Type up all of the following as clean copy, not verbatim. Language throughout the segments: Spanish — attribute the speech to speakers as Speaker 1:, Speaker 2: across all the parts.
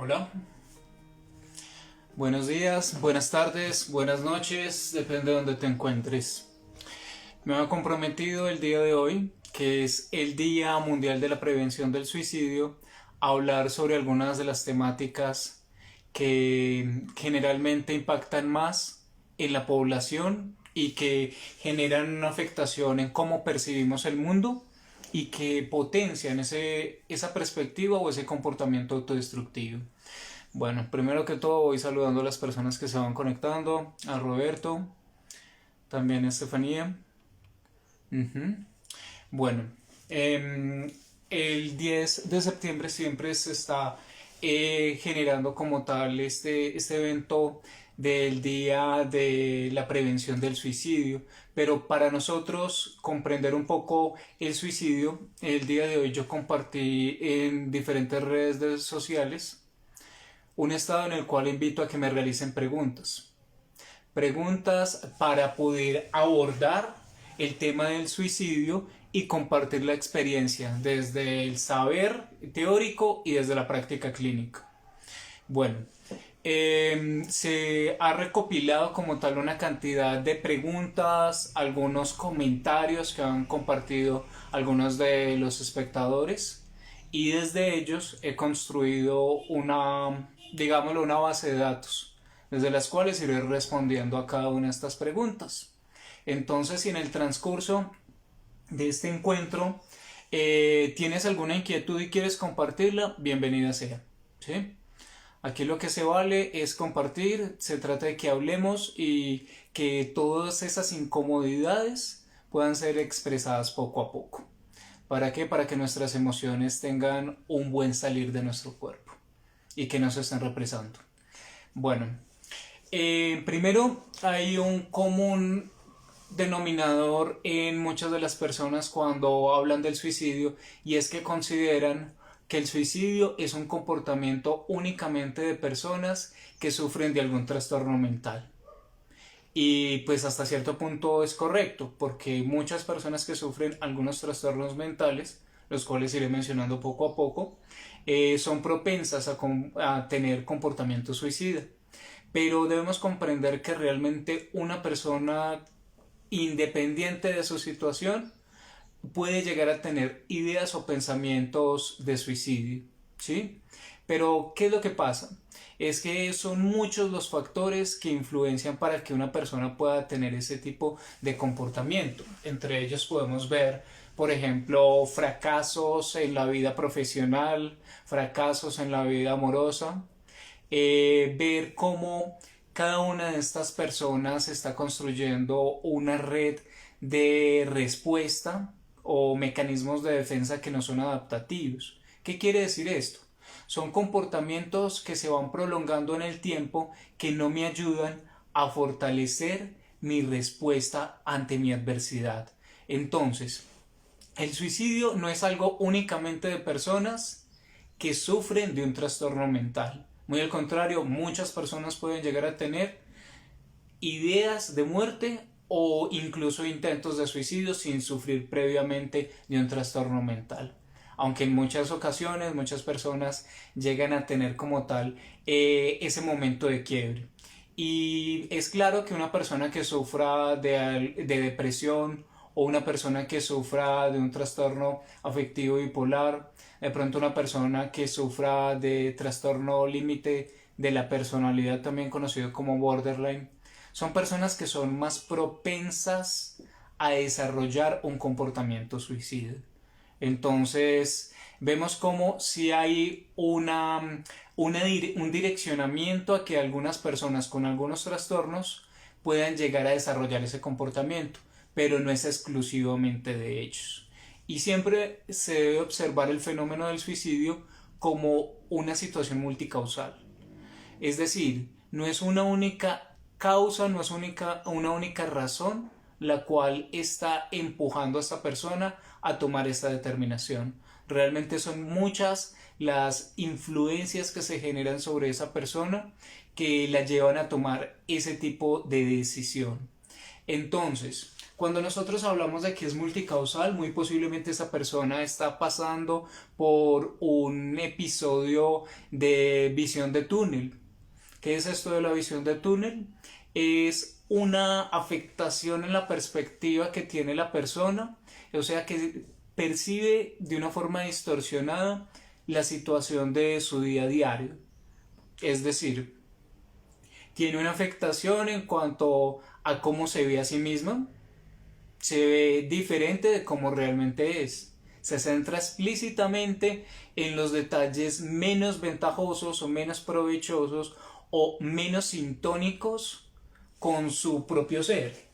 Speaker 1: Hola, buenos días, buenas tardes, buenas noches, depende de donde te encuentres. Me he comprometido el día de hoy, que es el Día Mundial de la Prevención del Suicidio, a hablar sobre algunas de las temáticas que generalmente impactan más en la población y que generan una afectación en cómo percibimos el mundo y que potencian esa perspectiva o ese comportamiento autodestructivo. Bueno, primero que todo voy saludando a las personas que se van conectando, a Roberto, también a Estefanía. Ujú. Bueno, em, el 10 de septiembre siempre se está generando como tal este evento del Día de la Prevención del Suicidio, pero para nosotros comprender un poco el suicidio, el día de hoy yo compartí en diferentes sociales un estado en el cual invito a que me realicen preguntas. Preguntas para poder abordar el tema del suicidio y compartir la experiencia desde el saber teórico y desde la práctica clínica. Bueno, se ha recopilado como tal una cantidad de preguntas, algunos comentarios que han compartido algunos de los espectadores y desde ellos he construido una, digámoslo, una base de datos desde las cuales iré respondiendo a cada una de estas preguntas. Entonces, si en el transcurso de este encuentro tienes alguna inquietud y quieres compartirla, bienvenida sea. ¿Sí? Aquí lo que se vale es compartir, se trata de que hablemos y que todas esas incomodidades puedan ser expresadas poco a poco. ¿Para qué? Para que nuestras emociones tengan un buen salir de nuestro cuerpo y que no se estén represando. Bueno, primero hay un común denominador en muchas de las personas cuando hablan del suicidio y es que consideran que el suicidio es un comportamiento únicamente de personas que sufren de algún trastorno mental. Y pues hasta cierto punto es correcto, porque muchas personas que sufren algunos trastornos mentales, los cuales iré mencionando poco a poco, son propensas a tener comportamiento suicida. Pero debemos comprender que realmente una persona independiente de su situación puede llegar a tener ideas o pensamientos de suicidio, ¿sí? Pero, ¿qué es lo que pasa? Es que son muchos los factores que influencian para que una persona pueda tener ese tipo de comportamiento. Entre ellos podemos ver, por ejemplo, fracasos en la vida profesional, fracasos en la vida amorosa, ver cómo cada una de estas personas está construyendo una red de respuesta o mecanismos de defensa que no son adaptativos. ¿Qué quiere decir esto? Son comportamientos que se van prolongando en el tiempo que no me ayudan a fortalecer mi respuesta ante mi adversidad. Entonces, el suicidio no es algo únicamente de personas que sufren de un trastorno mental. Muy al contrario, muchas personas pueden llegar a tener ideas de muerte o incluso intentos de suicidio sin sufrir previamente de un trastorno mental. Aunque en muchas ocasiones muchas personas llegan a tener como tal ese momento de quiebre. Y es claro que una persona que sufra de depresión o una persona que sufra de un trastorno afectivo bipolar, de pronto una persona que sufra de trastorno límite de la personalidad, también conocido como borderline, son personas que son más propensas a desarrollar un comportamiento suicida. Entonces, vemos como si hay un direccionamiento a que algunas personas con algunos trastornos puedan llegar a desarrollar ese comportamiento, pero no es exclusivamente de ellos. Y siempre se debe observar el fenómeno del suicidio como una situación multicausal. Es decir, no es una única causa, no es una única razón la cual está empujando a esta persona a tomar esta determinación. Realmente son muchas las influencias que se generan sobre esa persona que la llevan a tomar ese tipo de decisión. Entonces, Cuando nosotros hablamos de que es multicausal, muy posiblemente esa persona está pasando por un episodio de visión de túnel. ¿Qué es esto de la visión de túnel? Es una afectación en la perspectiva que tiene la persona, o sea que percibe de una forma distorsionada la situación de su día a diario. Es decir, tiene una afectación en cuanto a cómo se ve a sí misma, se ve diferente de cómo realmente es. Se centra explícitamente en los detalles menos ventajosos o menos provechosos o menos sintónicos con su propio ser.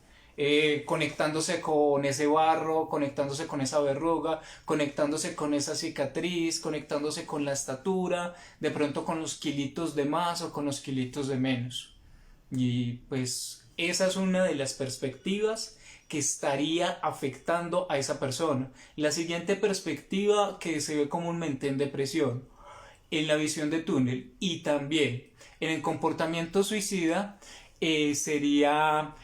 Speaker 1: Conectándose con ese barro, conectándose con esa verruga, conectándose con esa cicatriz, conectándose con la estatura, de pronto con los kilitos de más o con los kilitos de menos. Y pues esa es una de las perspectivas que estaría afectando a esa persona. La siguiente perspectiva que se ve comúnmente en depresión, en la visión de túnel y también en el comportamiento suicida sería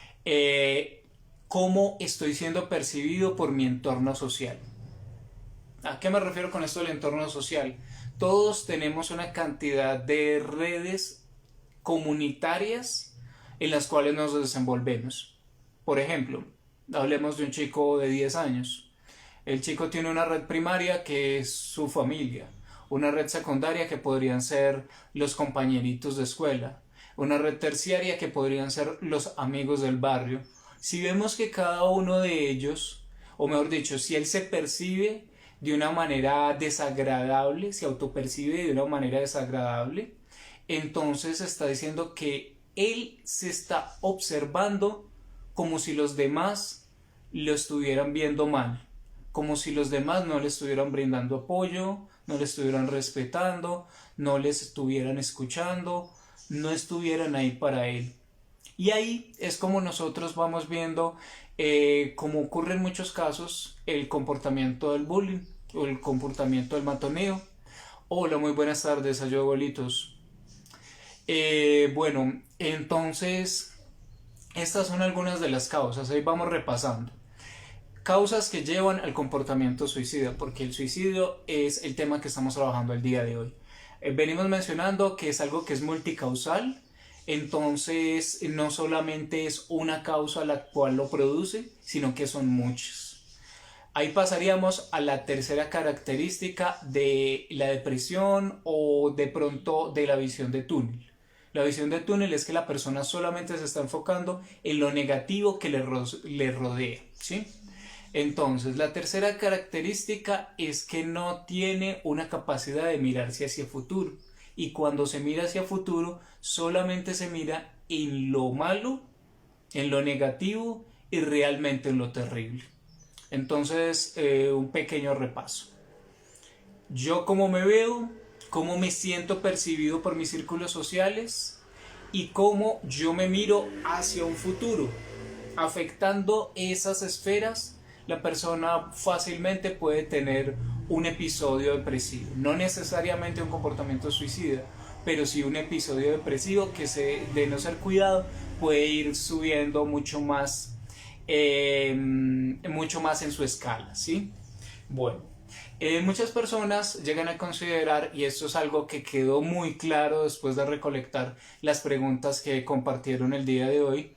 Speaker 1: cómo estoy siendo percibido por mi entorno social. ¿A qué me refiero con esto del entorno social? Todos tenemos una cantidad de redes comunitarias en las cuales nos desenvolvemos. Por ejemplo, hablemos de un chico de 10 años. El chico tiene una red primaria que es su familia, una red secundaria que podrían ser los compañeritos de escuela, una red terciaria que podrían ser los amigos del barrio. Si vemos que cada uno de ellos, o mejor dicho, si él se percibe de una manera desagradable, se autopercibe de una manera desagradable, entonces está diciendo que él se está observando como si los demás lo estuvieran viendo mal, como si los demás no le estuvieran brindando apoyo, no le estuvieran respetando, no les estuvieran escuchando, no estuvieran ahí para él. Y ahí es como nosotros vamos viendo, como ocurre en muchos casos, el comportamiento del bullying o el comportamiento del matoneo. Hola, muy buenas tardes, ayogolitos. Bueno, entonces estas son algunas de las causas, ahí vamos repasando. Causas que llevan al comportamiento suicida, porque el suicidio es el tema que estamos trabajando el día de hoy. Venimos mencionando que es algo que es multicausal, entonces no solamente es una causa la cual lo produce, sino que son muchas. Ahí pasaríamos a la tercera característica de la depresión o de pronto de la visión de túnel. La visión de túnel es que la persona solamente se está enfocando en lo negativo que le rodea, ¿sí? Entonces, la tercera característica es que no tiene una capacidad de mirarse hacia el futuro. Y cuando se mira hacia el futuro, solamente se mira en lo malo, en lo negativo y realmente en lo terrible. Entonces, un pequeño repaso. Yo cómo me veo, cómo me siento percibido por mis círculos sociales y cómo yo me miro hacia un futuro. Afectando esas esferas, la persona fácilmente puede tener un episodio depresivo. No necesariamente un comportamiento suicida, pero sí un episodio depresivo que de no ser cuidado puede ir subiendo mucho más en su escala, ¿sí? Bueno, muchas personas llegan a considerar, y esto es algo que quedó muy claro después de recolectar las preguntas que compartieron el día de hoy,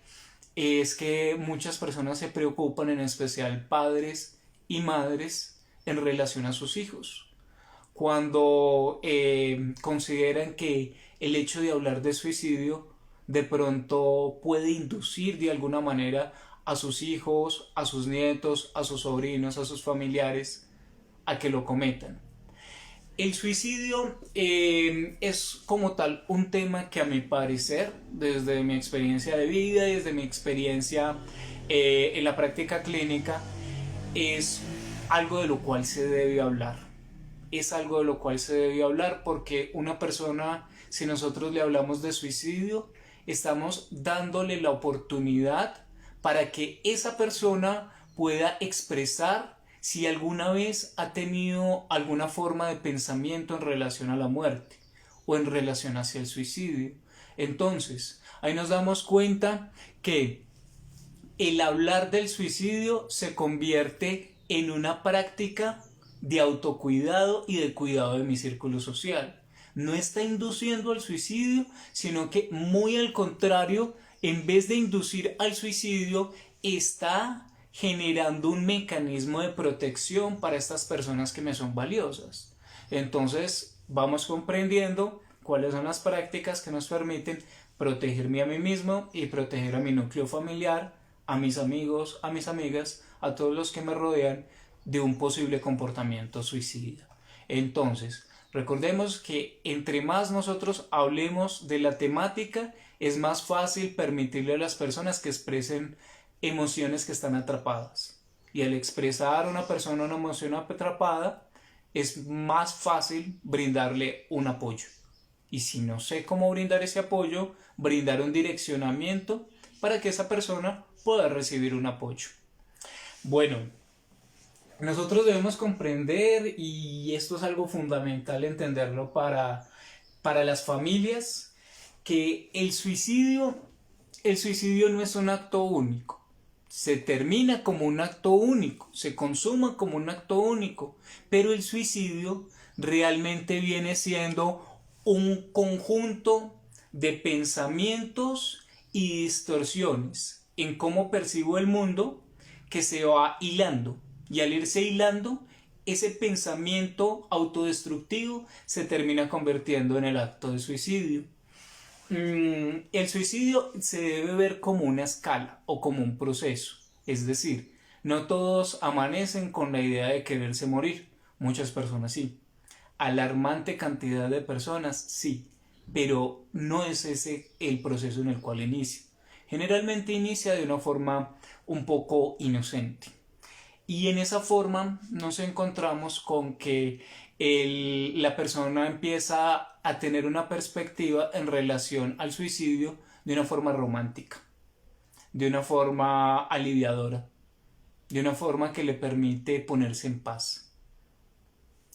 Speaker 1: es que muchas personas se preocupan, en especial padres y madres, en relación a sus hijos. Cuando consideran que el hecho de hablar de suicidio de pronto puede inducir de alguna manera a sus hijos, a sus nietos, a sus sobrinos, a sus familiares a que lo cometan. El suicidio es como tal un tema que, a mi parecer, desde mi experiencia de vida y desde mi experiencia en la práctica clínica, es algo de lo cual se debe hablar. Es algo de lo cual se debe hablar porque una persona, si nosotros le hablamos de suicidio, estamos dándole la oportunidad para que esa persona pueda expresar si alguna vez ha tenido alguna forma de pensamiento en relación a la muerte o en relación hacia el suicidio. Entonces, ahí nos damos cuenta que el hablar del suicidio se convierte en una práctica de autocuidado y de cuidado de mi círculo social. No está induciendo al suicidio, sino que muy al contrario, en vez de inducir al suicidio, está generando un mecanismo de protección para estas personas que me son valiosas. Entonces, vamos comprendiendo cuáles son las prácticas que nos permiten protegerme a mí mismo y proteger a mi núcleo familiar, a mis amigos, a mis amigas, a todos los que me rodean de un posible comportamiento suicida. Entonces, recordemos que entre más nosotros hablemos de la temática, es más fácil permitirle a las personas que expresen emociones que están atrapadas. Y al expresar a una persona una emoción atrapada, es más fácil brindarle un apoyo. Y si no sé cómo brindar ese apoyo, brindar un direccionamiento para que esa persona pueda recibir un apoyo. Bueno, nosotros debemos comprender, y esto es algo fundamental entenderlo para las familias, que el suicidio no es un acto único. Se termina como un acto único, se consuma como un acto único, pero el suicidio realmente viene siendo un conjunto de pensamientos y distorsiones en cómo percibo el mundo que se va hilando, y al irse hilando, ese pensamiento autodestructivo se termina convirtiendo en el acto de suicidio. El suicidio se debe ver como una escala o como un proceso, es decir, no todos amanecen con la idea de quererse morir, muchas personas sí, alarmante cantidad de personas sí, pero no es ese el proceso en el cual inicia. Generalmente inicia de una forma un poco inocente, y en esa forma nos encontramos con que la persona empieza a tener una perspectiva en relación al suicidio de una forma romántica, de una forma aliviadora, de una forma que le permite ponerse en paz.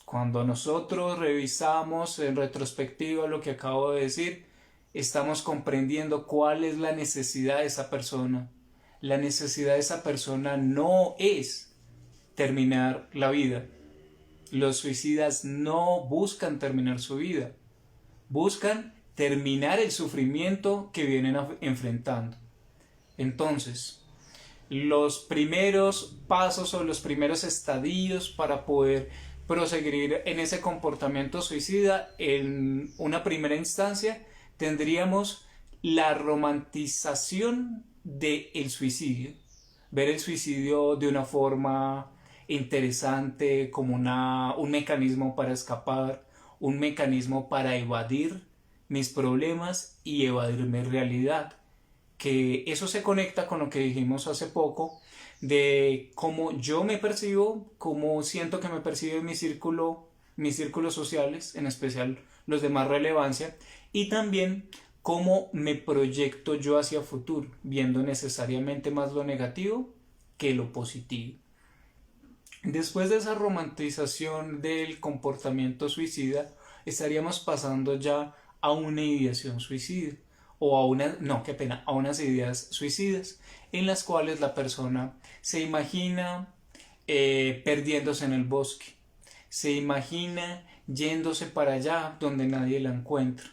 Speaker 1: Cuando nosotros revisamos en retrospectiva lo que acabo de decir, estamos comprendiendo cuál es la necesidad de esa persona. La necesidad de esa persona no es terminar la vida. Los suicidas no buscan terminar su vida, buscan terminar el sufrimiento que vienen enfrentando. Entonces, los primeros pasos o los primeros estadios para poder proseguir en ese comportamiento suicida, en una primera instancia, tendríamos la romantización del suicidio. Ver el suicidio de una forma interesante, como un mecanismo para escapar, un mecanismo para evadir mis problemas y evadir mi realidad. Que eso se conecta con lo que dijimos hace poco, de cómo yo me percibo, cómo siento que me percibe mis círculos sociales, en especial los de más relevancia, y también cómo me proyecto yo hacia futuro, viendo necesariamente más lo negativo que lo positivo. Después de esa romantización del comportamiento suicida, estaríamos pasando ya a una ideación suicida, o a unas ideas suicidas, en las cuales la persona se imagina perdiéndose en el bosque, se imagina yéndose para allá donde nadie la encuentra,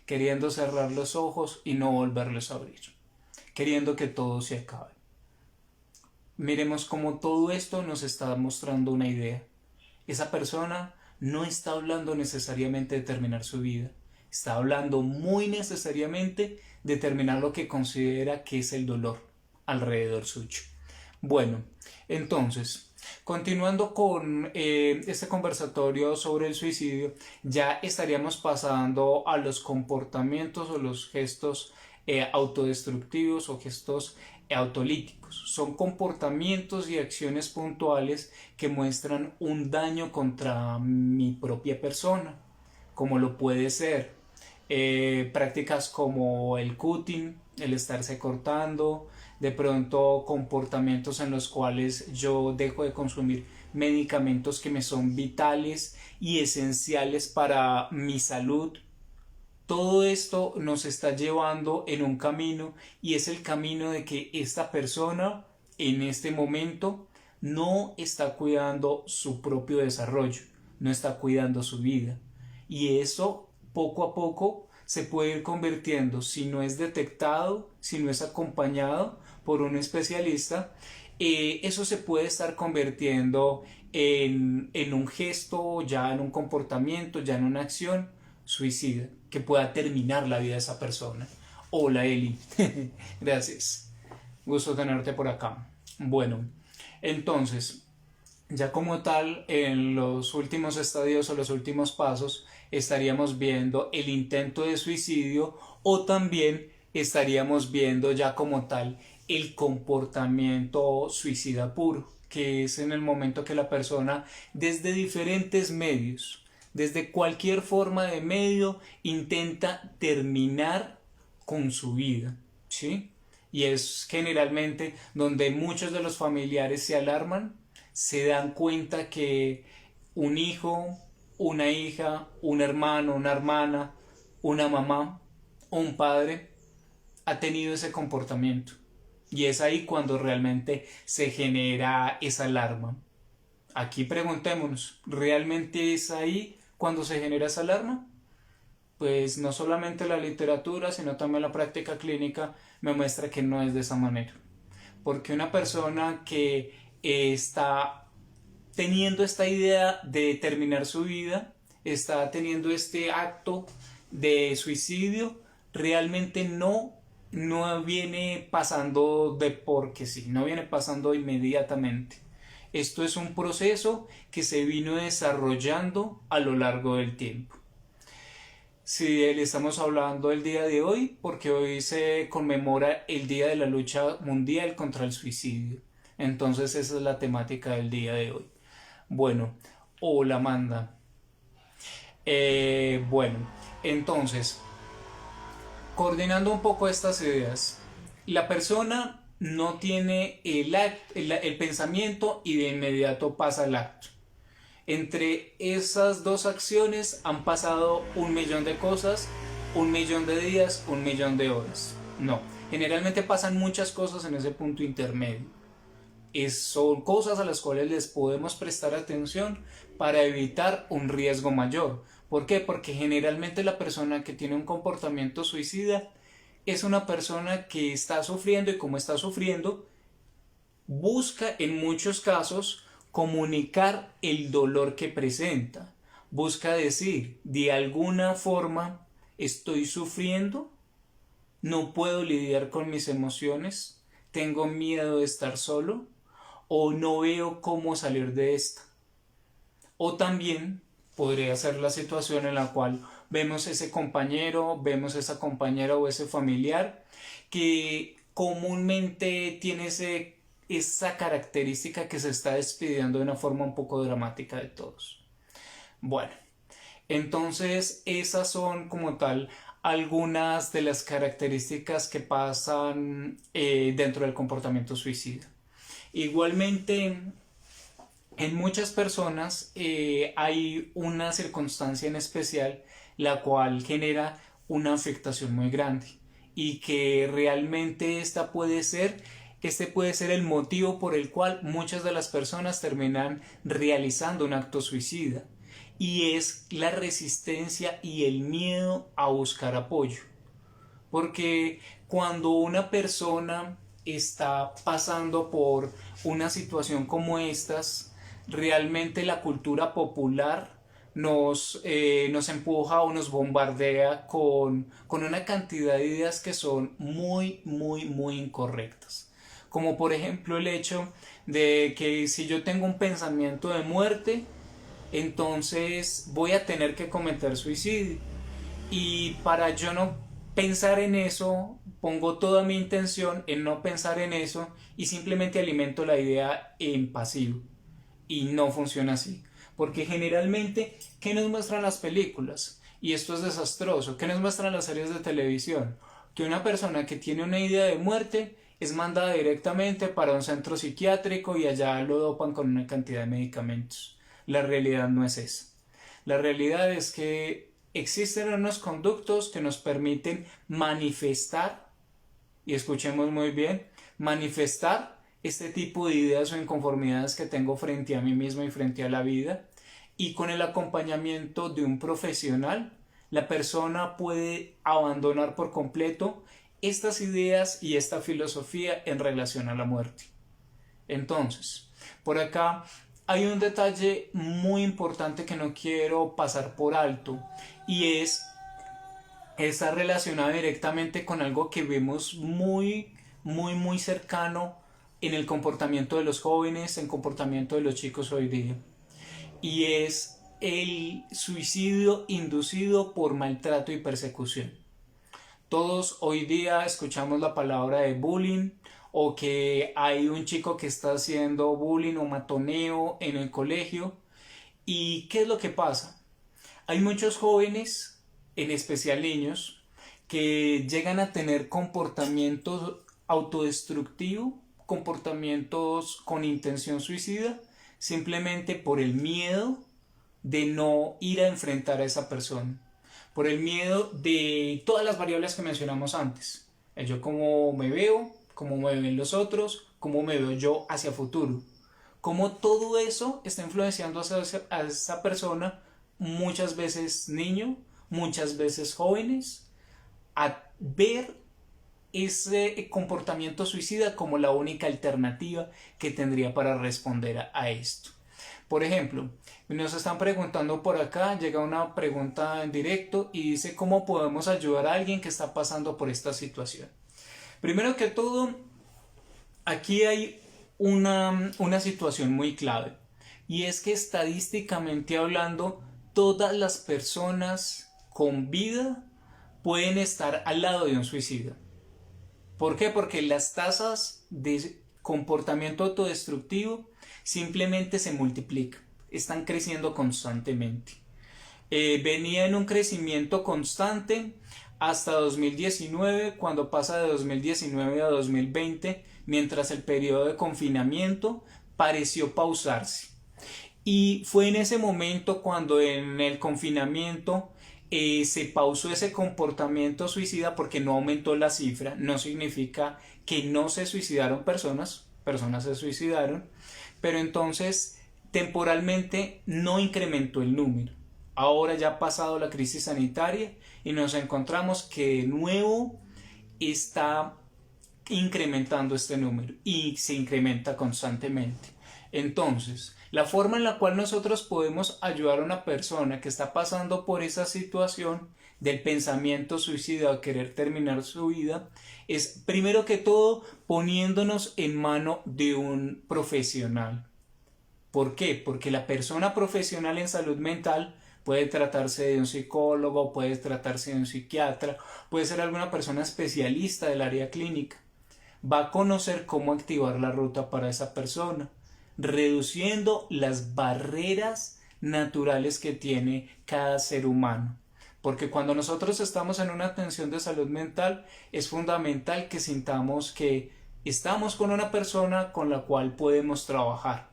Speaker 1: queriendo cerrar los ojos y no volverlos a abrir, queriendo que todo se acabe. Miremos cómo todo esto nos está mostrando una idea. Esa persona no está hablando necesariamente de terminar su vida, está hablando muy necesariamente de terminar lo que considera que es el dolor alrededor suyo. Bueno, entonces, continuando con este conversatorio sobre el suicidio, ya estaríamos pasando a los comportamientos o los gestos autodestructivos o gestos autolíticos. Son comportamientos y acciones puntuales que muestran un daño contra mi propia persona, como lo puede ser prácticas como el cutting, el estarse cortando, de pronto comportamientos en los cuales yo dejo de consumir medicamentos que me son vitales y esenciales para mi salud, Todo esto nos está llevando en un camino y es el camino de que esta persona en este momento no está cuidando su propio desarrollo, no está cuidando su vida. Y eso poco a poco se puede ir convirtiendo, si no es detectado, si no es acompañado por un especialista, eso se puede estar convirtiendo en un gesto, ya en un comportamiento, ya en una acción suicida que pueda terminar la vida de esa persona. Hola Eli, gracias, gusto tenerte por acá. Bueno, entonces, ya como tal, en los últimos estadios o los últimos pasos estaríamos viendo el intento de suicidio o también estaríamos viendo ya como tal el comportamiento suicida puro, que es en el momento que la persona desde diferentes medios, desde cualquier forma de medio, intenta terminar con su vida, ¿sí? Y es generalmente donde muchos de los familiares se alarman, se dan cuenta que un hijo, una hija, un hermano, una hermana, una mamá o un padre ha tenido ese comportamiento. Y es ahí cuando realmente se genera esa alarma. Aquí preguntémonos, ¿realmente es ahí cuando se genera esa alarma? Pues no solamente la literatura, sino también la práctica clínica me muestra que no es de esa manera. Porque una persona que está teniendo esta idea de terminar su vida, está teniendo este acto de suicidio, realmente no viene pasando de porque sí, no viene pasando inmediatamente. Esto es un proceso que se vino desarrollando a lo largo del tiempo. Sí, le estamos hablando el día de hoy porque hoy se conmemora el Día de la Lucha Mundial contra el Suicidio. Entonces esa es la temática del día de hoy. Bueno, hola Amanda. Bueno, entonces, coordinando un poco estas ideas, la persona no tiene el pensamiento y de inmediato pasa al acto. Entre esas dos acciones han pasado 1.000.000 de cosas, 1.000.000 de días, 1.000.000 de horas. No, generalmente pasan muchas cosas en ese punto intermedio. Son cosas a las cuales les podemos prestar atención para evitar un riesgo mayor. ¿Por qué? Porque generalmente la persona que tiene un comportamiento suicida es una persona que está sufriendo y como está sufriendo, busca en muchos casos comunicar el dolor que presenta. Busca decir, de alguna forma estoy sufriendo, no puedo lidiar con mis emociones, tengo miedo de estar solo o no veo cómo salir de esta. O también podría ser la situación en la cual vemos ese compañero, vemos esa compañera o ese familiar que comúnmente tiene esa característica que se está despidiendo de una forma un poco dramática de todos. Bueno, entonces esas son como tal algunas de las características que pasan dentro del comportamiento suicida. Igualmente, en muchas personas hay una circunstancia en especial la cual genera una afectación muy grande y que realmente este puede ser el motivo por el cual muchas de las personas terminan realizando un acto suicida y es la resistencia y el miedo a buscar apoyo. Porque cuando una persona está pasando por una situación como estas, realmente la cultura popular nos empuja o nos bombardea con una cantidad de ideas que son muy, muy, muy incorrectas. Como por ejemplo el hecho de que si yo tengo un pensamiento de muerte, entonces voy a tener que cometer suicidio. Y para yo no pensar en eso, pongo toda mi intención en no pensar en eso y simplemente alimento la idea en pasivo. Y no funciona así. Porque generalmente, ¿qué nos muestran las películas? Y esto es desastroso. ¿Qué nos muestran las series de televisión? Que una persona que tiene una idea de muerte es mandada directamente para un centro psiquiátrico y allá lo dopan con una cantidad de medicamentos. La realidad no es esa. La realidad es que existen unos conductos que nos permiten manifestar, y escuchemos muy bien, manifestar este tipo de ideas o inconformidades que tengo frente a mí mismo y frente a la vida, y con el acompañamiento de un profesional, la persona puede abandonar por completo estas ideas y esta filosofía en relación a la muerte. Entonces, por acá hay un detalle muy importante que no quiero pasar por alto, y está relacionado directamente con algo que vemos muy cercano en el comportamiento de los jóvenes, en el comportamiento de los chicos hoy día, y es el suicidio inducido por maltrato y persecución. Todos hoy día escuchamos la palabra de bullying, o que hay un chico que está haciendo bullying o matoneo en el colegio. ¿Y qué es lo que pasa? Hay muchos jóvenes, en especial niños, que llegan a tener comportamientos autodestructivos, comportamientos con intención suicida, simplemente por el miedo de no ir a enfrentar a esa persona, por el miedo de todas las variables que mencionamos antes. El yo cómo me veo, cómo me ven los otros, cómo me veo yo hacia futuro. Cómo todo eso está influenciando a esa persona, muchas veces niño, muchas veces jóvenes, a ver ese comportamiento suicida como la única alternativa que tendría para responder a esto. Por ejemplo, nos están preguntando por acá, llega una pregunta en directo y dice: ¿cómo podemos ayudar a alguien que está pasando por esta situación? Primero que todo, aquí hay una situación muy clave, y es que estadísticamente hablando, todas las personas con vida pueden estar al lado de un suicida. ¿Por qué? Porque las tasas de comportamiento autodestructivo simplemente se multiplican, están creciendo constantemente. Venía en un crecimiento constante hasta 2019, cuando pasa de 2019 a 2020, mientras el periodo de confinamiento pareció pausarse. Y fue en ese momento cuando en el confinamiento se pausó ese comportamiento suicida, porque no aumentó la cifra. No significa que no se suicidaron personas se suicidaron, pero entonces temporalmente no incrementó el número. Ahora ya ha pasado la crisis sanitaria y nos encontramos que de nuevo está incrementando este número, y se incrementa constantemente. Entonces, la forma en la cual nosotros podemos ayudar a una persona que está pasando por esa situación del pensamiento suicida o querer terminar su vida es, primero que todo, poniéndonos en mano de un profesional. ¿Por qué? Porque la persona profesional en salud mental puede tratarse de un psicólogo, puede tratarse de un psiquiatra, puede ser alguna persona especialista del área clínica. Va a conocer cómo activar la ruta para esa persona, reduciendo las barreras naturales que tiene cada ser humano. Porque cuando nosotros estamos en una atención de salud mental, es fundamental que sintamos que estamos con una persona con la cual podemos trabajar.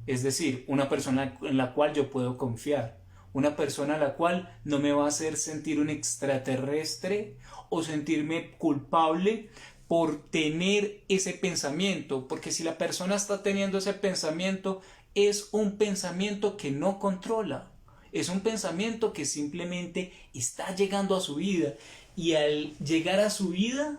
Speaker 1: Es decir, una persona en la cual yo puedo confiar. Una persona a la cual no me va a hacer sentir un extraterrestre o sentirme culpable por tener ese pensamiento. Porque si la persona está teniendo ese pensamiento, es un pensamiento que no controla. Es un pensamiento que simplemente está llegando a su vida, y al llegar a su vida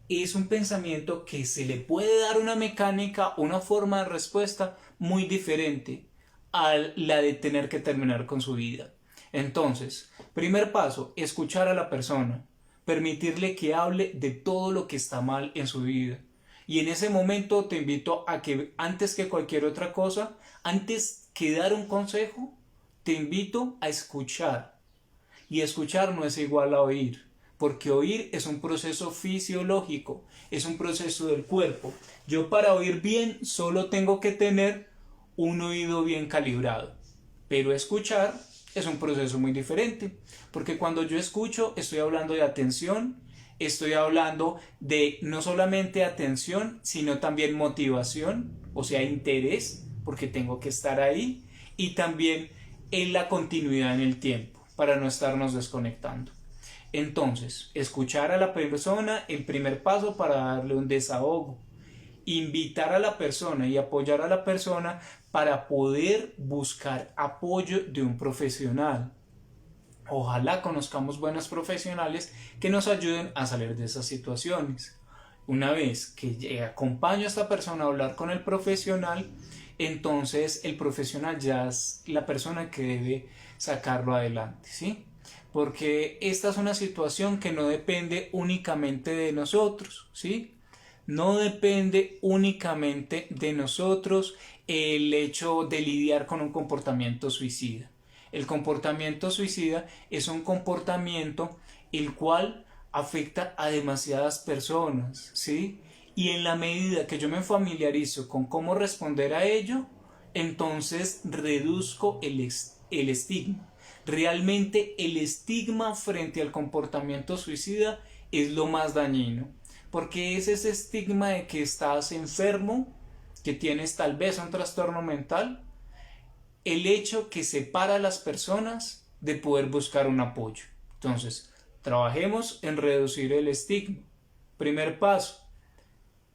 Speaker 1: es un pensamiento que se le puede dar una mecánica, una forma de respuesta muy diferente a la de tener que terminar con su vida. Entonces, primer paso, escuchar a la persona, permitirle que hable de todo lo que está mal en su vida. Y en ese momento te invito a que, antes que cualquier otra cosa, antes que dar un consejo, te invito a escuchar. Y escuchar no es igual a oír, porque oír es un proceso fisiológico, es un proceso del cuerpo. Yo, para oír bien, solo tengo que tener un oído bien calibrado, pero escuchar es un proceso muy diferente, porque cuando yo escucho estoy hablando de atención, estoy hablando de no solamente atención, sino también motivación, o sea, interés, porque tengo que estar ahí, y también en la continuidad en el tiempo. para no estarnos desconectando. Entonces, escuchar a la persona, el primer paso para darle un desahogo. Invitar a la persona y apoyar a la persona para poder buscar apoyo de un profesional. Ojalá conozcamos buenos profesionales que nos ayuden a salir de esas situaciones. Una vez que acompaño a esta persona a hablar con el profesional, entonces el profesional ya es la persona que debe sacarlo adelante, ¿sí? Porque esta es una situación que no depende únicamente de nosotros, ¿sí? No depende únicamente de nosotros el hecho de lidiar con un comportamiento suicida. El comportamiento suicida es un comportamiento el cual afecta a demasiadas personas, ¿sí? Y en la medida que yo me familiarizo con cómo responder a ello, entonces reduzco el estigma. Realmente el estigma frente al comportamiento suicida es lo más dañino, porque es ese estigma de que estás enfermo, que tienes tal vez un trastorno mental, el hecho que separa a las personas de poder buscar un apoyo. Entonces, trabajemos en reducir el estigma. Primer paso,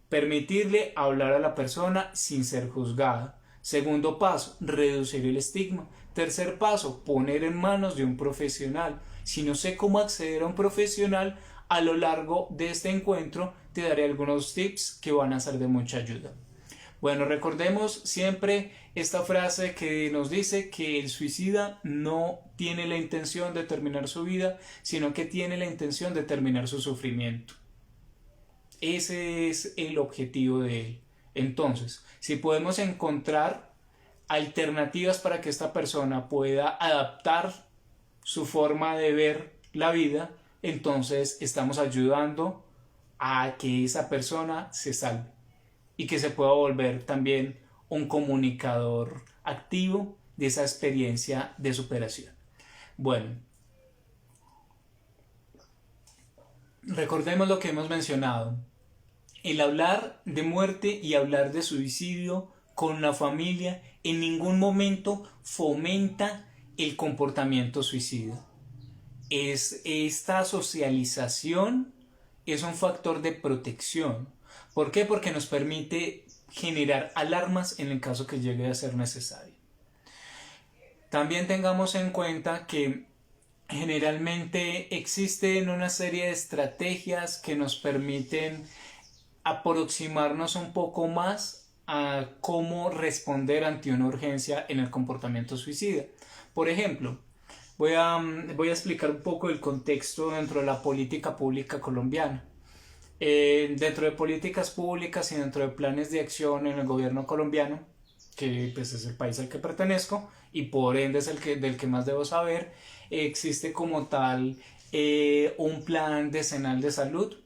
Speaker 1: permitirle hablar a la persona sin ser juzgada. Segundo paso, reducir el estigma. Tercer paso, poner en manos de un profesional. Si no sé cómo acceder a un profesional, a lo largo de este encuentro te daré algunos tips que van a ser de mucha ayuda. Bueno, recordemos siempre esta frase que nos dice que el suicida no tiene la intención de terminar su vida, sino que tiene la intención de terminar su sufrimiento. Ese es el objetivo de él. Entonces, si podemos encontrar alternativas para que esta persona pueda adaptar su forma de ver la vida, entonces estamos ayudando a que esa persona se salve y que se pueda volver también un comunicador activo de esa experiencia de superación. Bueno, recordemos lo que hemos mencionado. El hablar de muerte y hablar de suicidio con la familia en ningún momento fomenta el comportamiento suicida. Esta socialización es un factor de protección. ¿Por qué? Porque nos permite generar alarmas en el caso que llegue a ser necesario. También tengamos en cuenta que generalmente existen una serie de estrategias que nos permiten aproximarnos un poco más a cómo responder ante una urgencia en el comportamiento suicida. Por ejemplo, voy a explicar un poco el contexto dentro de la política pública colombiana. Dentro de políticas públicas y dentro de planes de acción en el gobierno colombiano, que pues es el país al que pertenezco y por ende es del que más debo saber, existe como tal un plan decenal de salud,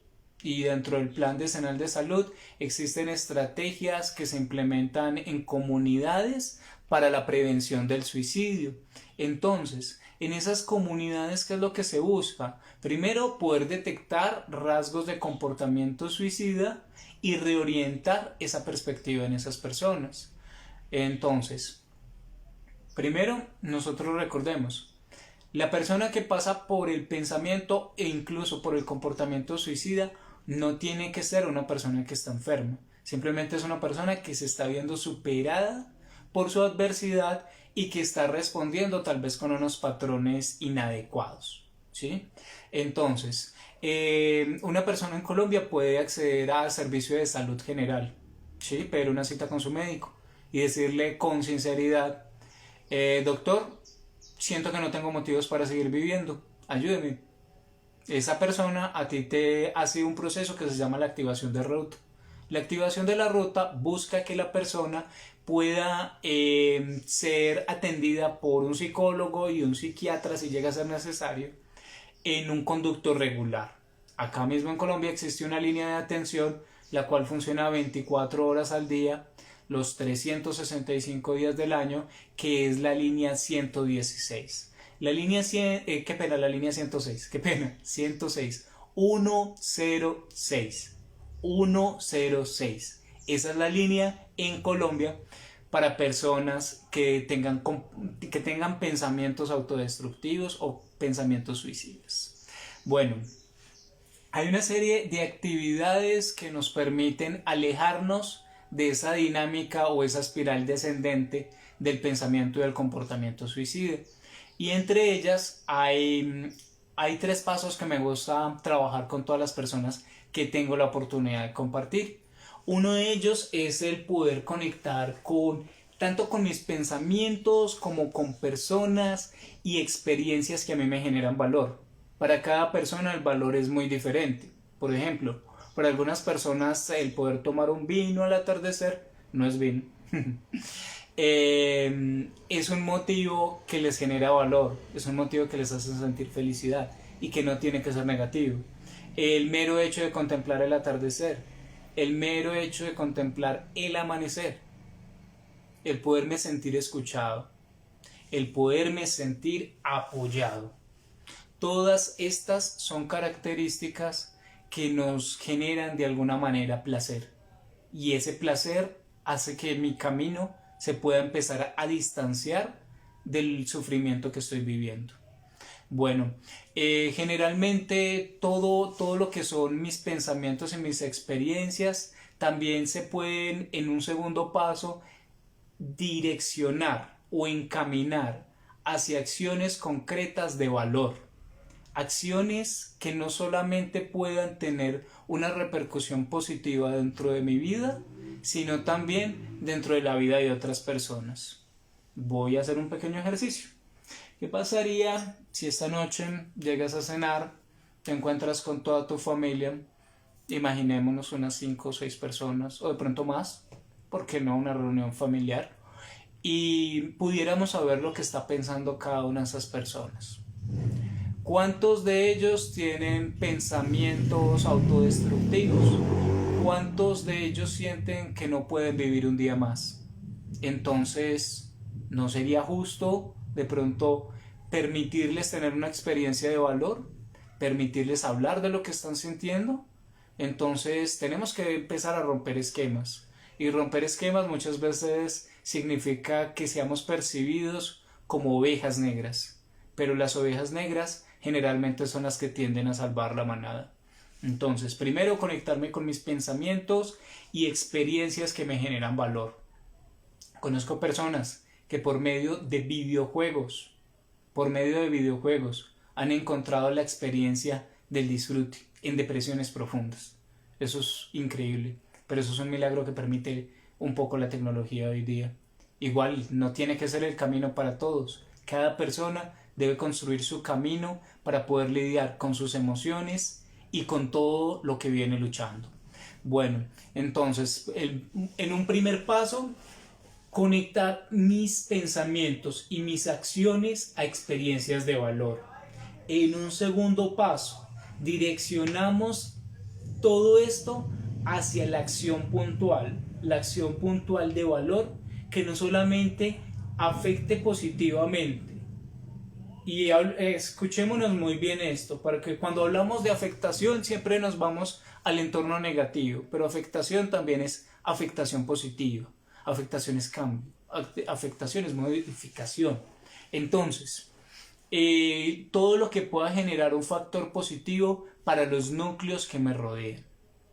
Speaker 1: y dentro del plan decenal de salud existen estrategias que se implementan en comunidades para la prevención del suicidio. Entonces, en esas comunidades, ¿qué es lo que se busca? Primero, poder detectar rasgos de comportamiento suicida y reorientar esa perspectiva en esas personas. Entonces, primero, nosotros recordemos, la persona que pasa por el pensamiento e incluso por el comportamiento suicida no tiene que ser una persona que está enferma. Simplemente es una persona que se está viendo superada por su adversidad y que está respondiendo tal vez con unos patrones inadecuados, ¿sí? Entonces, una persona en Colombia puede acceder al servicio de salud general, ¿sí? Pedir una cita con su médico y decirle con sinceridad, doctor, siento que no tengo motivos para seguir viviendo, ayúdeme. Esa persona a ti te hace un proceso que se llama la activación de ruta. La activación de la ruta busca que la persona pueda ser atendida por un psicólogo y un psiquiatra si llega a ser necesario en un conducto regular. Acá mismo en Colombia existe una línea de atención la cual funciona 24 horas al día, los 365 días del año, que es la línea 116. La línea 100, la línea 106, 106, 106, 106. Esa es la línea en Colombia para personas que tengan pensamientos autodestructivos o pensamientos suicidas. Bueno, hay una serie de actividades que nos permiten alejarnos de esa dinámica o esa espiral descendente del pensamiento y del comportamiento suicida. Y entre ellas hay 3 pasos que me gusta trabajar con todas las personas que tengo la oportunidad de compartir. Uno de ellos es el poder conectar tanto con mis pensamientos como con personas y experiencias que a mí me generan valor. Para cada persona el valor es muy diferente. Por ejemplo, para algunas personas el poder tomar un vino al atardecer no es vino. Es un motivo que les genera valor, es un motivo que les hace sentir felicidad y que no tiene que ser negativo. El mero hecho de contemplar el atardecer, el mero hecho de contemplar el amanecer, el poderme sentir escuchado, el poderme sentir apoyado. Todas estas son características que nos generan de alguna manera placer, y ese placer hace que mi camino se pueda empezar a distanciar del sufrimiento que estoy viviendo. Bueno, generalmente todo lo que son mis pensamientos y mis experiencias también se pueden en un segundo paso direccionar o encaminar hacia acciones concretas de valor. Acciones que no solamente puedan tener una repercusión positiva dentro de mi vida, sino también dentro de la vida de otras personas. Voy a hacer un pequeño ejercicio. ¿Qué pasaría si esta noche llegas a cenar, te encuentras con toda tu familia, imaginémonos unas 5 o 6 personas, o de pronto más, ¿por qué no una reunión familiar? Y pudiéramos saber lo que está pensando cada una de esas personas. ¿Cuántos de ellos tienen pensamientos autodestructivos? ¿Cuántos de ellos sienten que no pueden vivir un día más? Entonces, ¿no sería justo de pronto permitirles tener una experiencia de valor? ¿Permitirles hablar de lo que están sintiendo? Entonces, tenemos que empezar a romper esquemas. Y romper esquemas muchas veces significa que seamos percibidos como ovejas negras. Pero las ovejas negras generalmente son las que tienden a salvar la manada. Entonces, primero conectarme con mis pensamientos y experiencias que me generan valor. Conozco personas que por medio de videojuegos, han encontrado la experiencia del disfrute en depresiones profundas. Eso es increíble, pero eso es un milagro que permite un poco la tecnología de hoy día. Igual, no tiene que ser el camino para todos. Cada persona debe construir su camino para poder lidiar con sus emociones y con todo lo que viene luchando. Bueno, entonces, en un primer paso, conectar mis pensamientos y mis acciones a experiencias de valor. En un segundo paso, direccionamos todo esto hacia la acción puntual de valor que no solamente afecte positivamente. Y escuchémonos muy bien esto, porque cuando hablamos de afectación siempre nos vamos al entorno negativo, pero afectación también es afectación positiva, afectación es cambio, afectación es modificación. Entonces, todo lo que pueda generar un factor positivo para los núcleos que me rodean,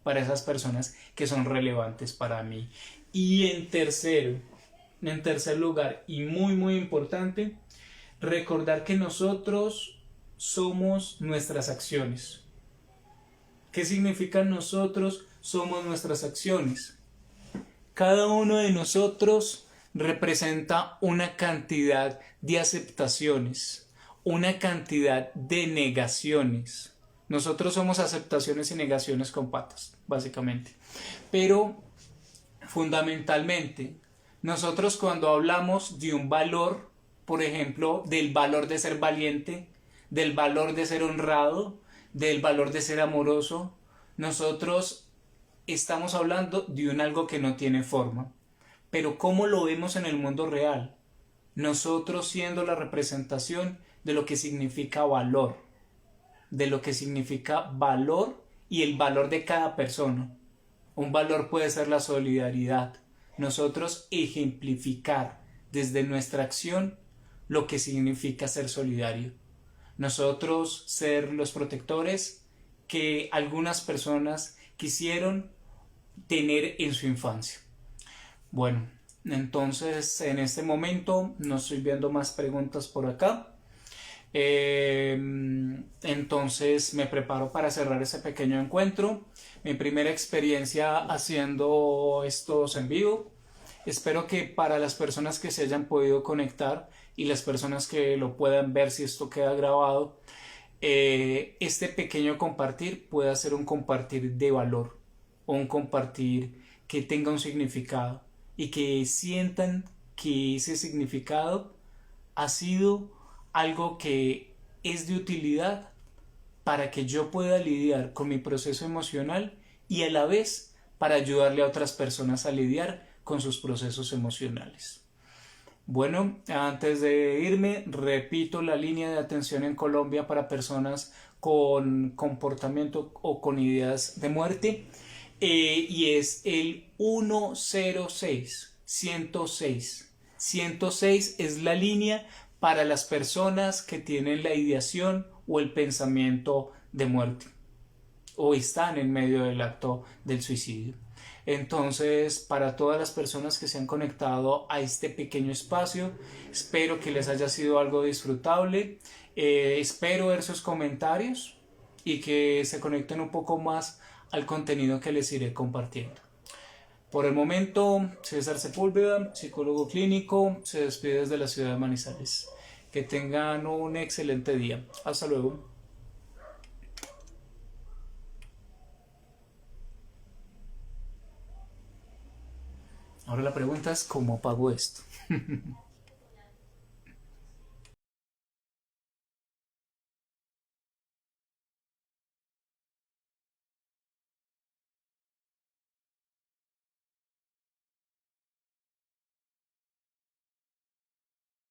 Speaker 1: para esas personas que son relevantes para mí. Y en tercer lugar, y muy importante, recordar que nosotros somos nuestras acciones. ¿Qué significa nosotros somos nuestras acciones? Cada uno de nosotros representa una cantidad de aceptaciones, una cantidad de negaciones. Nosotros somos aceptaciones y negaciones con patas, básicamente. Pero, fundamentalmente, nosotros cuando hablamos de un valor, por ejemplo, del valor de ser valiente, del valor de ser honrado, del valor de ser amoroso, nosotros estamos hablando de algo que no tiene forma. Pero ¿cómo lo vemos en el mundo real? Nosotros siendo la representación de lo que significa valor, y el valor de cada persona. Un valor puede ser la solidaridad, nosotros ejemplificar desde nuestra acción lo que significa ser solidario. Nosotros ser los protectores que algunas personas quisieron tener en su infancia. Bueno, entonces en este momento no estoy viendo más preguntas por acá. Entonces me preparo para cerrar ese pequeño encuentro. Mi primera experiencia haciendo estos en vivo. Espero que para las personas que se hayan podido conectar y las personas que lo puedan ver si esto queda grabado, este pequeño compartir pueda ser un compartir de valor o un compartir que tenga un significado y que sientan que ese significado ha sido algo que es de utilidad para que yo pueda lidiar con mi proceso emocional y a la vez para ayudarle a otras personas a lidiar con sus procesos emocionales. Bueno, antes de irme, repito la línea de atención en Colombia para personas con comportamiento o con ideas de muerte, y es el 106, 106. 106 es la línea para las personas que tienen la ideación o el pensamiento de muerte o están en medio del acto del suicidio. Entonces, para todas las personas que se han conectado a este pequeño espacio, espero que les haya sido algo disfrutable. Espero ver sus comentarios y que se conecten un poco más al contenido que les iré compartiendo. Por el momento, César Sepúlveda, psicólogo clínico, se despide desde la ciudad de Manizales. Que tengan un excelente día. Hasta luego. Ahora la pregunta es ¿cómo pago esto?